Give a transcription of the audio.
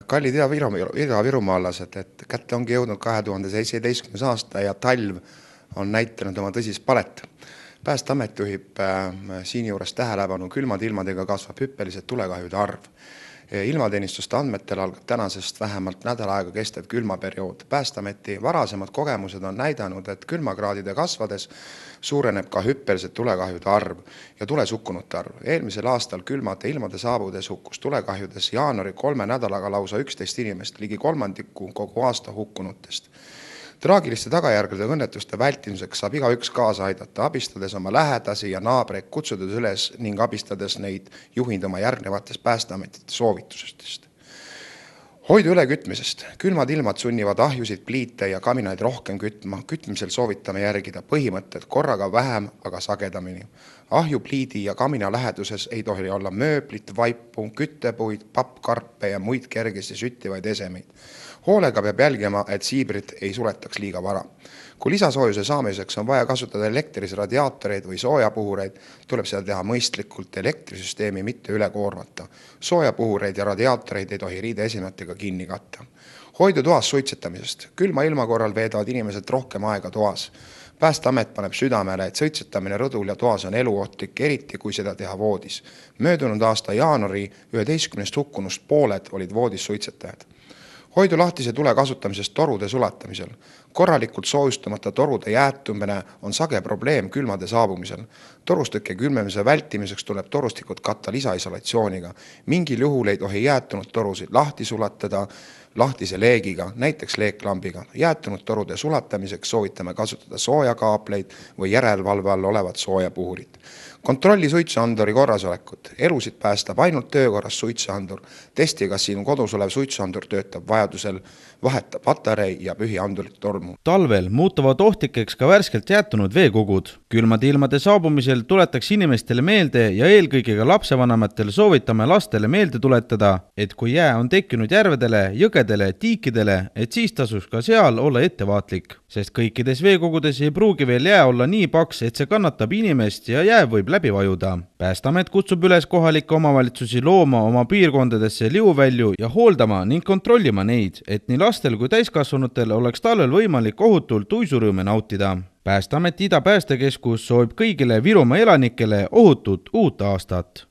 Kallid Ida-Virumaalased, et kätte ongi jõudnud 2017. aasta ja talv on näitanud oma tõsist palet. Päästeamet juhib siinjuures tähelepanu külmade ilmadega kasvab hüppeliselt tulekahjude arv. Ilmateenistuste andmetel algab tänasest vähemalt nädal aega kestev külmaperiood. Päästeameti varasemad kogemused on näidanud, et külmakraadide kasvades suureneb ka hüppeliselt tulekahjude arv ja tulesukkunute arv. Eelmisel aastal külmade ilmade saabudes hukkus tulekahjudes jaanuari 3 nädalaga lausa 11 inimest, ligi kolmandiku kogu aasta hukkunutest. Traagiliste tagajärgede õnnetuste vältimiseks saab igaüks kaasa aidata, abistades oma lähedasi ja naabreid, kutsudes üles ning abistades neid juhinduma järgnevatest Päästeametite soovitusest. Hoidu ülekütmisest. Külmad ilmad sunnivad ahjusid, pliite ja kaminaid rohkem kütma. Kütmisel soovitame järgida põhimõtted korraga vähem, aga sagedamini. Ahju, pliidi ja kamina läheduses ei tohi olla mööblit, vaipu, küttepuid, pappkarpe ja muid kergesti süttivaid esemeid. Hoolega peab jälgima, et siibrid ei suletaks liiga vara. Kui lisasoojuse saamiseks on vaja kasutada elektrilisi radiaatoreid või soojapuhureid, tuleb seda teha mõistlikult, elektrisüsteemi mitte üle koormata. Soojapuhureid ja radiaatoreid ei tohi riideesemetega kinni katta. Hoidu toas suitsetamisest. Külma ilma korral veedavad inimesed rohkem aega toas. Päästeamet paneb südamele, et suitsetamine rõdul ja toas on eluohtlik, eriti kui seda teha voodis. Möödunud aasta jaanuari 11 hukkunust pooled olid voodis suitsetajad. Hoidu lahtise tule kasutamisest torude sulatamisel. Korralikult soojustamata torude jäätumine on sage probleem külmade saabumisel. Torustõkke külmemise vältimiseks tuleb torustikud katta lisaisolatsiooniga. Mingil juhul ei tohi jäätunud torusid lahti sulatada lahtise leegiga, näiteks leeklambiga. Jäätunud torude sulatamiseks soovitame kasutada soojakaapleid või järelevalve all olevat soojapuhurit. Kontrolli suitsuanduri korrasolekut. Elusid päästab ainult töökorras suitsuandur. Testi, kas sinu kodus olev suitsuandur töötab vajadusel, vaheta patarei ja pühi andurit tormu. Talvel muutuvad ohtlikeks ka värskelt jäätunud veekogud. Külmade ilmade saabumisel tuletaks inimestele meelde ja eelkõige ka lapsevanematel soovitame lastele meelde tuletada, et kui jää on tekkinud järvedele, jõgedele, tiikidele, et siis tasuks ka seal olla ettevaatlik, sest kõikides veekogudes ei pruugi veel jää olla nii paks, et see kannatab inimest ja jää võib läbi vajuda. Päästeamet kutsub üles kohalikke omavalitsusi looma oma piirkondadesse liuvälju ja hooldama ning kontrollima neid, et nii lastel kui täiskasvanutel oleks talvel võimalik ohutult uisurõõme nautida. Päästeameti Ida Päästekeskus soovib kõigile Virumaa elanikele ohutut uut aastat.